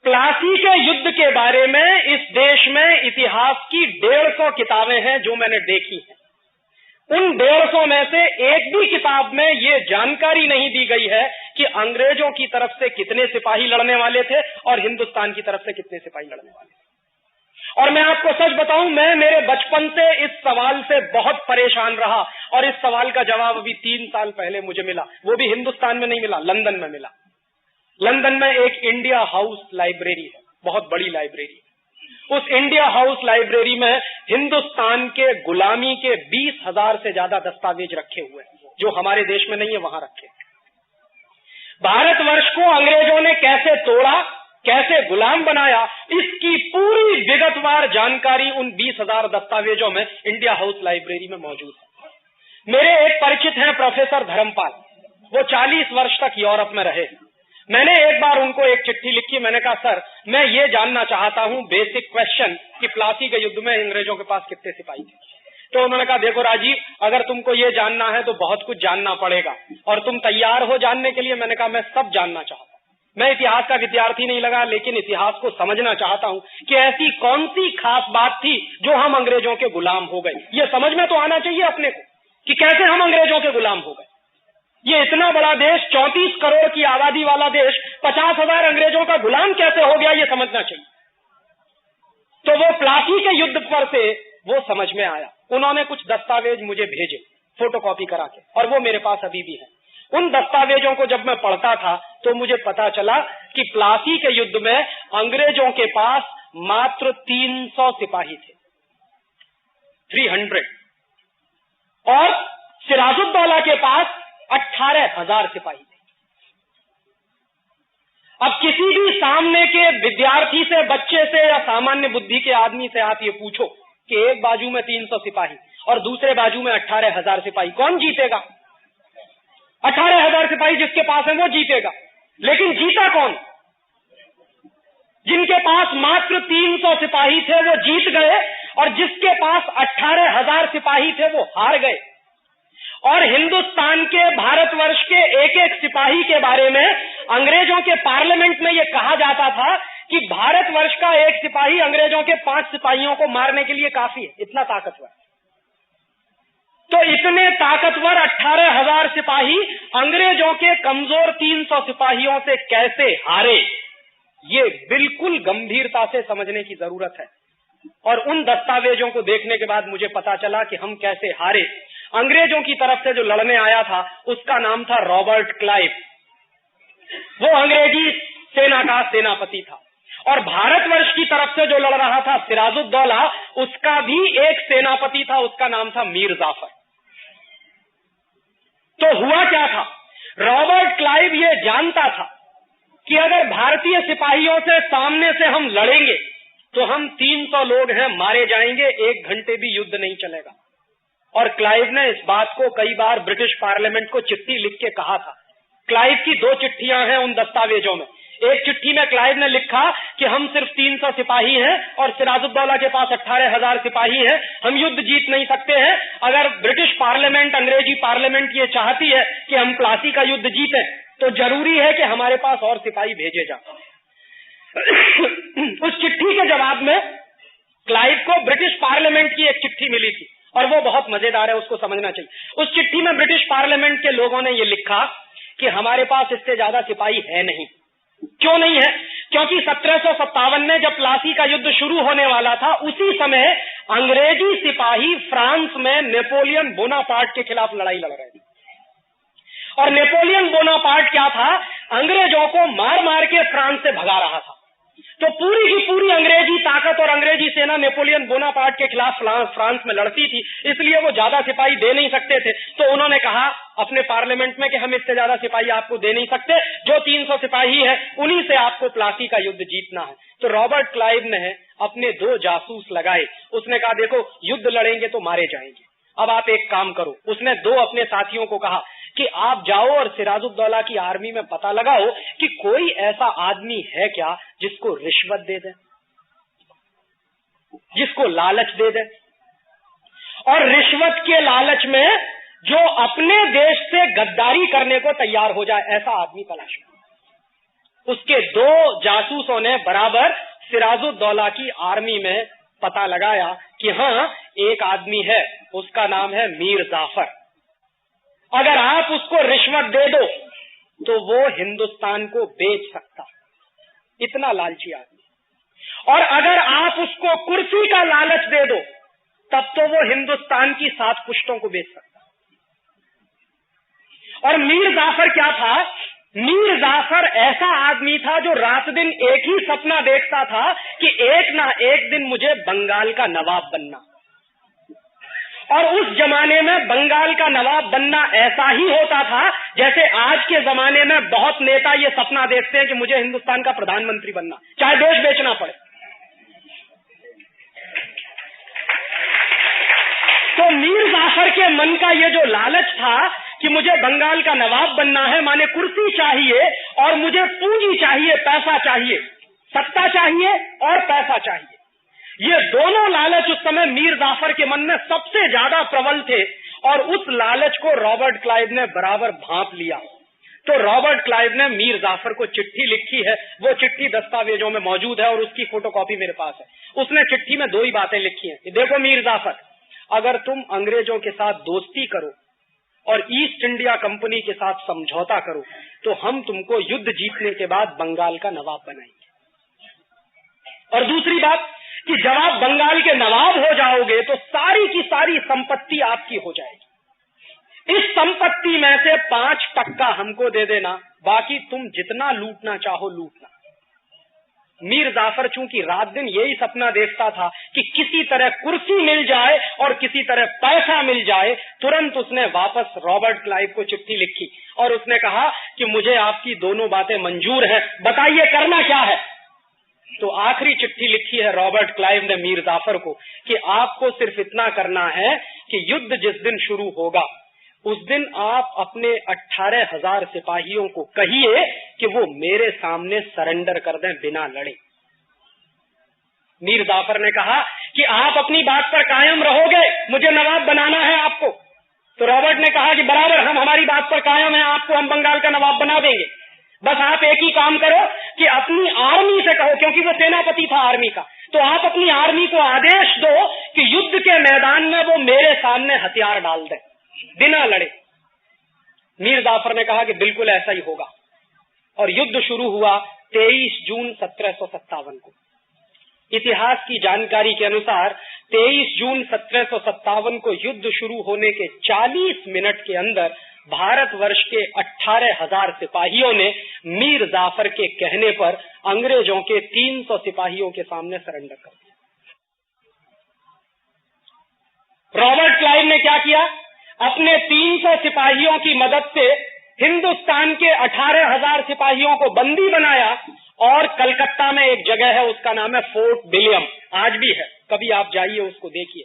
प्लासी के युद्ध के बारे में इस देश में इतिहास की 150 किताबें हैं जो मैंने देखी हैं। उन 150 में से एक भी किताब में ये जानकारी नहीं दी गई है कि अंग्रेजों की तरफ से कितने सिपाही लड़ने वाले थे और हिंदुस्तान की तरफ से कितने सिपाही लड़ने वाले थे। और मैं आपको सच बताऊं, मैं मेरे बचपन से इस सवाल से बहुत परेशान रहा और इस सवाल का जवाब अभी 3 साल पहले मुझे मिला। वो भी हिंदुस्तान में नहीं मिला, लंदन में मिला। लंदन में एक इंडिया हाउस लाइब्रेरी है, बहुत बड़ी लाइब्रेरी। उस इंडिया हाउस लाइब्रेरी में हिंदुस्तान के गुलामी के 20,000 से ज्यादा दस्तावेज रखे हुए हैं जो हमारे देश में नहीं है, वहां रखे। भारतवर्ष को अंग्रेजों ने कैसे तोड़ा, कैसे गुलाम बनाया, इसकी पूरी विगतवार जानकारी उन 20,000 दस्तावेजों में इंडिया हाउस लाइब्रेरी में मौजूद है। मेरे एक परिचित हैं प्रोफेसर धर्मपाल, वो 40 वर्ष तक यूरोप में रहे। मैंने एक बार उनको एक चिट्ठी लिखी। मैंने कहा, सर मैं ये जानना चाहता हूं बेसिक क्वेश्चन कि प्लासी के युद्ध में अंग्रेजों के पास कितने सिपाही थे। तो उन्होंने कहा, देखो राजीव, अगर तुमको ये जानना है तो बहुत कुछ जानना पड़ेगा और तुम तैयार हो जानने के लिए। मैंने कहा, मैं सब जानना चाहता हूं। मैं इतिहास का विद्यार्थी नहीं लगा, लेकिन इतिहास को समझना चाहता हूं कि ऐसी कौन सी खास बात थी जो हम अंग्रेजों के गुलाम हो गए। ये समझ में तो आना चाहिए अपने को कि कैसे हम अंग्रेजों के गुलाम हो गए। ये इतना बड़ा देश, 34 करोड़ की आबादी वाला देश, 50,000 अंग्रेजों का गुलाम कैसे हो गया, ये समझना चाहिए। तो वो प्लासी के युद्ध पर से वो समझ में आया। उन्होंने कुछ दस्तावेज मुझे भेजे फोटोकॉपी करा के, और वो मेरे पास अभी भी है। उन दस्तावेजों को जब मैं पढ़ता था तो मुझे पता चला कि प्लासी के युद्ध में अंग्रेजों के पास मात्र 300 सिपाही थे, 300, और सिराजुद्दौला के पास 18,000 सिपाही थे। अब किसी भी सामने के विद्यार्थी से, बच्चे से या सामान्य बुद्धि के आदमी से आप ये पूछो कि एक बाजू में 300 सिपाही और दूसरे बाजू में 18,000 सिपाही, कौन जीतेगा? 18,000 सिपाही जिसके पास है वो जीतेगा। लेकिन जीता कौन? जिनके पास मात्र 300 सिपाही थे वो जीत गए, और जिसके पास 18,000 सिपाही थे वो हार गए। और हिंदुस्तान के, भारतवर्ष के एक एक सिपाही के बारे में अंग्रेजों के पार्लियामेंट में यह कहा जाता था कि भारतवर्ष का एक सिपाही अंग्रेजों के 5 सिपाहियों को मारने के लिए काफी है, इतना ताकतवर। तो इतने ताकतवर 18,000 सिपाही अंग्रेजों के कमजोर 300 सिपाहियों से कैसे हारे, ये बिल्कुल गंभीरता से समझने की जरूरत है। और उन दस्तावेजों को देखने के बाद मुझे पता चला कि हम कैसे हारे। अंग्रेजों की तरफ से जो लड़ने आया था उसका नाम था रॉबर्ट क्लाइव। वो अंग्रेजी सेना का सेनापति था। और भारतवर्ष की तरफ से जो लड़ रहा था सिराजुद्दौला, उसका भी एक सेनापति था, उसका नाम था मीर जाफर। तो हुआ क्या था? रॉबर्ट क्लाइव ये जानता था कि अगर भारतीय सिपाहियों से सामने से हम लड़ेंगे तो हम 300 लोग हैं, मारे जाएंगे, 1 घंटे भी युद्ध नहीं चलेगा। और क्लाइव ने इस बात को कई बार ब्रिटिश पार्लियामेंट को चिट्ठी लिख के कहा था। क्लाइव की 2 चिट्ठियां हैं उन दस्तावेजों में। एक चिट्ठी में क्लाइव ने लिखा कि हम सिर्फ 300 सिपाही हैं और सिराजुद्दौला के पास 18,000 सिपाही हैं, हम युद्ध जीत नहीं सकते हैं। अगर ब्रिटिश पार्लियामेंट, अंग्रेजी पार्लियामेंट ये चाहती है कि हम प्लासी का युद्ध जीतें तो जरूरी है कि हमारे पास और सिपाही भेजे जाए। उस चिट्ठी के जवाब में क्लाइव को ब्रिटिश पार्लियामेंट की एक चिट्ठी मिली थी और वो बहुत मजेदार है, उसको समझना चाहिए। उस चिट्ठी में ब्रिटिश पार्लियामेंट के लोगों ने ये लिखा कि हमारे पास इससे ज्यादा सिपाही है नहीं। क्यों नहीं है? क्योंकि 1757 में जब प्लासी का युद्ध शुरू होने वाला था, उसी समय अंग्रेजी सिपाही फ्रांस में नेपोलियन बोनापार्ट के खिलाफ लड़ाई लड़ रहे थे। और नेपोलियन बोनापार्ट क्या था? अंग्रेजों को मार मार के फ्रांस से भगा रहा था। तो पूरी की पूरी अंग्रेजी ताकत और अंग्रेजी सेना नेपोलियन बोनापार्ट के खिलाफ फ्रांस में लड़ती थी, इसलिए वो ज्यादा सिपाही दे नहीं सकते थे। तो उन्होंने कहा अपने पार्लियामेंट में कि हम इससे ज्यादा सिपाही आपको दे नहीं सकते, जो 300 सिपाही है उन्हीं से आपको प्लासी का युद्ध जीतना है। तो रॉबर्ट क्लाइव ने अपने 2 जासूस लगाए। उसने कहा देखो युद्ध लड़ेंगे तो मारे जाएंगे, अब आप एक काम करो। उसने 2 अपने साथियों को कहा कि आप जाओ और सिराजुद्दौला की आर्मी में पता लगाओ कि कोई ऐसा आदमी है क्या जिसको रिश्वत दे दे, जिसको लालच दे दे, और रिश्वत के लालच में जो अपने देश से गद्दारी करने को तैयार हो जाए, ऐसा आदमी तलाश करो। उसके 2 जासूसों ने बराबर सिराजुद्दौला की आर्मी में पता लगाया कि हाँ, एक आदमी है, उसका नाम है मीर जाफर। अगर आप उसको रिश्वत दे दो तो वो हिंदुस्तान को बेच सकता, इतना लालची आदमी। और अगर आप उसको कुर्सी का लालच दे दो तब तो वो हिंदुस्तान की 7 पुश्तों को बेच सकता। और मीर जाफर क्या था? मीर जाफर ऐसा आदमी था जो रात दिन एक ही सपना देखता था कि एक ना एक दिन मुझे बंगाल का नवाब बनना। और उस जमाने में बंगाल का नवाब बनना ऐसा ही होता था जैसे आज के जमाने में बहुत नेता ये सपना देखते हैं कि मुझे हिंदुस्तान का प्रधानमंत्री बनना, चाहे देश बेचना पड़े। तो मीर जाफर के मन का ये जो लालच था कि मुझे बंगाल का नवाब बनना है, माने कुर्सी चाहिए और मुझे पूंजी चाहिए, पैसा चाहिए, सत्ता चाहिए और पैसा चाहिए, ये दोनों लालच उस समय मीर जाफर के मन में सबसे ज्यादा प्रबल थे। और उस लालच को रॉबर्ट क्लाइव ने बराबर भांप लिया। तो रॉबर्ट क्लाइव ने मीर जाफर को चिट्ठी लिखी है, वो चिट्ठी दस्तावेजों में मौजूद है और उसकी फोटोकॉपी मेरे पास है। उसने चिट्ठी में 2 ही बातें लिखी हैं। देखो मीर जाफर, अगर तुम अंग्रेजों के साथ दोस्ती करो और ईस्ट इंडिया कंपनी के साथ समझौता करो तो हम तुमको युद्ध जीतने के बाद बंगाल का नवाब बनाएंगे। और दूसरी बात कि जब आप बंगाल के नवाब हो जाओगे तो सारी की सारी संपत्ति आपकी हो जाएगी। इस संपत्ति में से 5% हमको दे देना, बाकी तुम जितना लूटना चाहो लूटना। मीर जाफर चूंकि रात दिन यही सपना देखता था कि किसी तरह कुर्सी मिल जाए और किसी तरह पैसा मिल जाए, तुरंत उसने वापस रॉबर्ट क्लाइव को चिट्ठी लिखी और उसने कहा कि मुझे आपकी दोनों बातें मंजूर हैं, बताइए करना क्या है। तो आखिरी चिट्ठी लिखी है रॉबर्ट क्लाइव ने मीर जाफर को कि आपको सिर्फ इतना करना है कि युद्ध जिस दिन शुरू होगा उस दिन आप अपने 18,000 सिपाहियों को कहिए कि वो मेरे सामने सरेंडर कर दें बिना लड़े। मीर जाफर ने कहा कि आप अपनी बात पर कायम रहोगे, मुझे नवाब बनाना है आपको। तो रॉबर्ट ने कहा कि बराबर, हम हमारी बात पर कायम हैं, आपको हम बंगाल का नवाब बना देंगे। बस आप एक ही काम करो कि अपनी आर्मी से कहो, क्योंकि वो सेनापति था आर्मी का, तो आप अपनी आर्मी को आदेश दो कि युद्ध के मैदान में वो मेरे सामने हथियार डाल दें बिना लड़े। मीर जाफर ने कहा कि बिल्कुल ऐसा ही होगा। और युद्ध शुरू हुआ 23 जून 1757 को। इतिहास की जानकारी के अनुसार 23 जून 1757 को युद्ध शुरू होने के 40 मिनट के अंदर भारतवर्ष के 18,000 सिपाहियों ने मीर जाफर के कहने पर अंग्रेजों के 300 सिपाहियों के सामने सरेंडर कर दिया। रॉबर्ट क्लाइव ने क्या किया? अपने 300 सिपाहियों की मदद से हिंदुस्तान के 18,000 सिपाहियों को बंदी बनाया और कलकत्ता में एक जगह है, उसका नाम है फोर्ट विलियम, आज भी है, कभी आप जाइए उसको देखिए।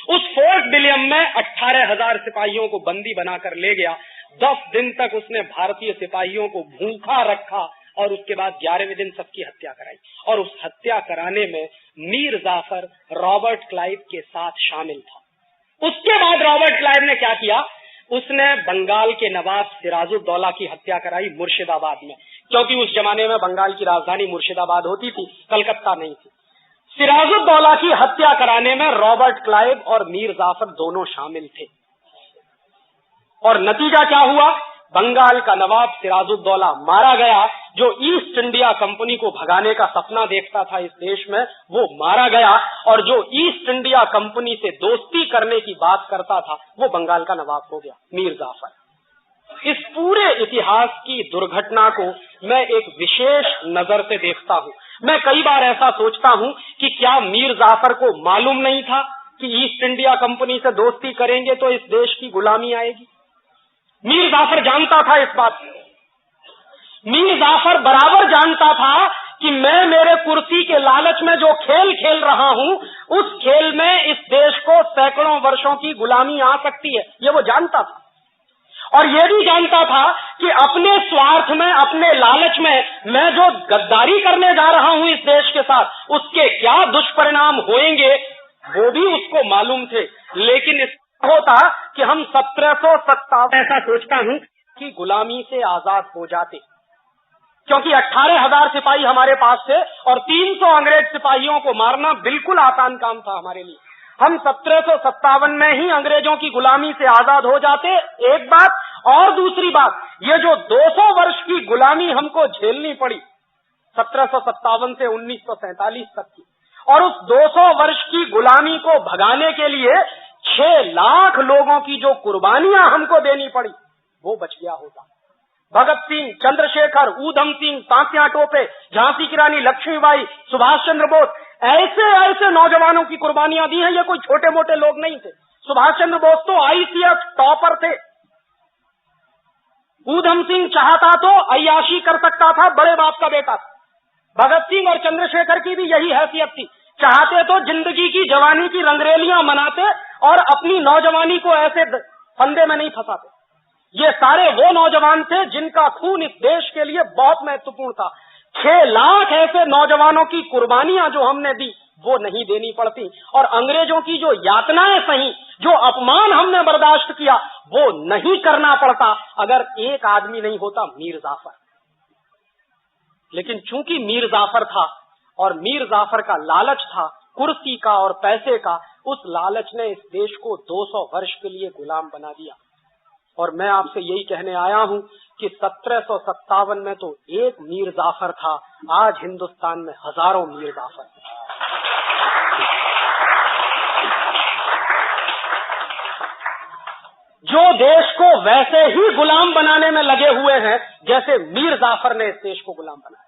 उस फोर्ट विलियम में 18,000 सिपाहियों को बंदी बनाकर ले गया। 10 दिन तक उसने भारतीय सिपाहियों को भूखा रखा और उसके बाद 11वें दिन सबकी हत्या कराई। और उस हत्या कराने में मीर जाफर रॉबर्ट क्लाइव के साथ शामिल था। उसके बाद रॉबर्ट क्लाइव ने क्या किया? उसने बंगाल के नवाब सिराजुद्दौला की हत्या कराई मुर्शिदाबाद में, क्योंकि उस जमाने में बंगाल की राजधानी मुर्शिदाबाद होती थी, कलकत्ता नहीं थी। सिराजुद्दौला की हत्या कराने में रॉबर्ट क्लाइव और मीर जाफर दोनों शामिल थे। और नतीजा क्या हुआ? बंगाल का नवाब सिराजुद्दौला मारा गया। जो ईस्ट इंडिया कंपनी को भगाने का सपना देखता था इस देश में, वो मारा गया। और जो ईस्ट इंडिया कंपनी से दोस्ती करने की बात करता था, वो बंगाल का नवाब हो गया, मीर जाफर। इस पूरे इतिहास की दुर्घटना को मैं एक विशेष नजर से देखता हूं। मैं कई बार ऐसा सोचता हूं कि क्या मीर जाफर को मालूम नहीं था कि ईस्ट इंडिया कंपनी से दोस्ती करेंगे तो इस देश की गुलामी आएगी? मीर जाफर जानता था इस बात को। मीर जाफर बराबर जानता था कि मैं मेरे कुर्सी के लालच में जो खेल खेल रहा हूं, उस खेल में इस देश को सैकड़ों वर्षों की गुलामी आ सकती है, ये वो जानता था। और ये भी जानता था कि अपने स्वार्थ में, अपने लालच में मैं जो गद्दारी करने जा रहा हूं इस देश के साथ, उसके क्या दुष्परिणाम होंगे वो भी उसको मालूम थे। लेकिन इसका होता कि हम 1757 ऐसा सोचता हूं कि गुलामी से आजाद हो जाते। क्योंकि 18,000 सिपाही हमारे पास थे और 300 अंग्रेज सिपाहियों को मारना बिल्कुल आसान काम था हमारे लिए। हम 1757 में ही अंग्रेजों की गुलामी से आजाद हो जाते, एक बात। और दूसरी बात, ये जो 200 वर्ष की गुलामी हमको झेलनी पड़ी 1757 से 1947 तक की, और उस 200 वर्ष की गुलामी को भगाने के लिए 6 लाख लोगों की जो कुर्बानियां हमको देनी पड़ी, वो बच गया होता। भगत सिंह, चंद्रशेखर, ऊधम सिंह, तात्या टोपे, झांसी की रानी लक्ष्मीबाई, सुभाष चंद्र बोस, ऐसे ऐसे नौजवानों की कुर्बानियां दी हैं। ये कोई छोटे मोटे लोग नहीं थे। सुभाष चंद्र बोस तो आईसीएस टॉपर थे। ऊधम सिंह चाहता तो अय्याशी कर सकता था, बड़े बाप का बेटा था। भगत सिंह और चंद्रशेखर की भी यही हैसियत थी, चाहते तो जिंदगी की जवानी की रंगरेलियां मनाते और अपनी नौजवानी को ऐसे फंदे में नहीं फंसाते। ये सारे वो नौजवान थे जिनका खून इस देश के लिए बहुत महत्वपूर्ण था। 6 लाख ऐसे नौजवानों की कुर्बानियां जो हमने दी, वो नहीं देनी पड़ती। और अंग्रेजों की जो यातनाएं सही, जो अपमान हमने बर्दाश्त किया, वो नहीं करना पड़ता अगर एक आदमी नहीं होता, मीर जाफर। लेकिन चूंकि मीर जाफर था और मीर जाफर का लालच था कुर्सी का और पैसे का, उस लालच ने इस देश को 200 वर्ष के लिए गुलाम बना दिया। और मैं आपसे यही कहने आया हूं कि 1757 में तो एक मीर जाफर था, आज हिंदुस्तान में हजारों मीर जाफर। जो देश को वैसे ही गुलाम बनाने में लगे हुए हैं जैसे मीर जाफर ने इस देश को गुलाम बनाया।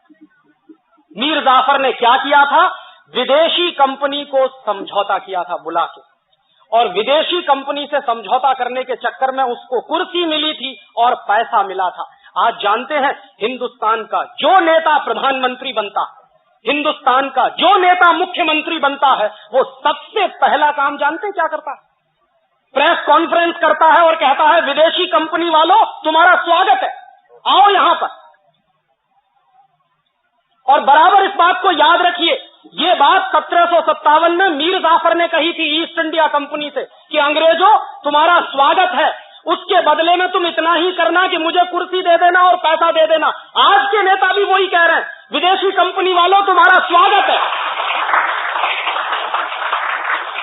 मीर जाफर ने क्या किया था? विदेशी कंपनी को समझौता किया था बुला के, और विदेशी कंपनी से समझौता करने के चक्कर में उसको कुर्सी मिली थी और पैसा मिला था। आज जानते हैं हिंदुस्तान का जो नेता प्रधानमंत्री बनता, हिंदुस्तान का जो नेता मुख्यमंत्री बनता है, वो सबसे पहला काम जानते हैं क्या करता है? प्रेस कॉन्फ्रेंस करता है और कहता है विदेशी कंपनी वालों, तुम्हारा स्वागत है, आओ यहां पर। और बराबर इस बात को याद रखिए, ये बात 1757 में मीर जाफर ने कही थी ईस्ट इंडिया कंपनी से कि अंग्रेजों तुम्हारा स्वागत है, उसके बदले में तुम इतना ही करना कि मुझे कुर्सी दे देना और पैसा दे देना। आज के नेता भी वही कह रहे हैं, विदेशी कंपनी वालों तुम्हारा स्वागत है।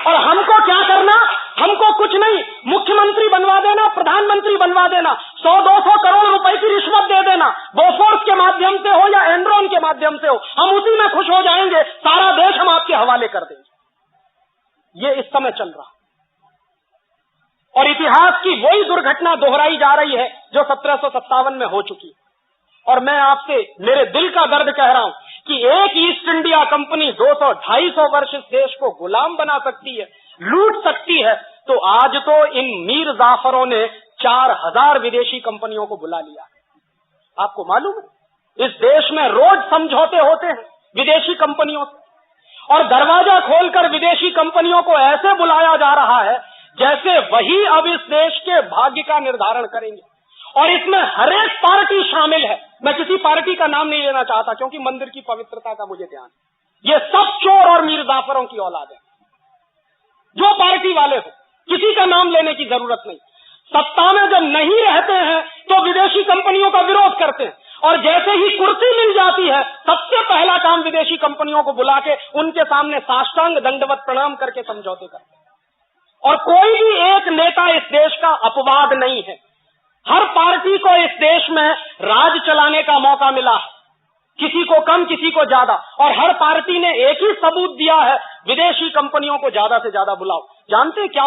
और हमको क्या करना? हमको कुछ नहीं, मुख्यमंत्री बनवा देना, प्रधानमंत्री बनवा देना, 100-200 करोड़ रुपए की रिश्वत दे देना, बोफोर्स के माध्यम से हो या एनरॉन के माध्यम से हो, हम उसी में खुश हो जाएंगे, सारा देश हम आपके हवाले कर देंगे। ये इस समय चल रहा, और इतिहास की वही दुर्घटना दोहराई जा रही है जो 1757 में हो चुकी। और मैं आपसे मेरे दिल का दर्द कह रहा हूं कि एक ईस्ट इंडिया कंपनी 200-250 वर्ष इस देश को गुलाम बना सकती है, लूट सकती है, तो आज तो इन मीर जाफरों ने 4000 विदेशी कंपनियों को बुला लिया। आपको मालूम है इस देश में रोज समझौते होते हैं विदेशी कंपनियों से, और दरवाजा खोलकर विदेशी कंपनियों को ऐसे बुलाया जा रहा है जैसे वही अब इस देश के भाग्य का निर्धारण करेंगे। और इसमें हर एक पार्टी शामिल है। मैं किसी पार्टी का नाम नहीं लेना चाहता क्योंकि मंदिर की पवित्रता का मुझे ध्यान। ये सब चोर और मीर जाफरों की औलाद है। जो पार्टी वाले हो, किसी का नाम लेने की जरूरत नहीं। सत्ता में जब नहीं रहते हैं तो विदेशी कंपनियों का विरोध करते हैं, और जैसे ही कुर्सी मिल जाती है सबसे पहला काम विदेशी कंपनियों को बुला के उनके सामने साष्टांग दंडवत प्रणाम करके समझौते करते हैं। और कोई भी एक नेता इस देश का अपवाद नहीं है। हर पार्टी को इस देश में राज चलाने का मौका मिला है, किसी को कम किसी को ज्यादा, और हर पार्टी ने एक ही सबूत दिया है, विदेशी कंपनियों को ज्यादा से ज्यादा बुलाओ। जानते क्या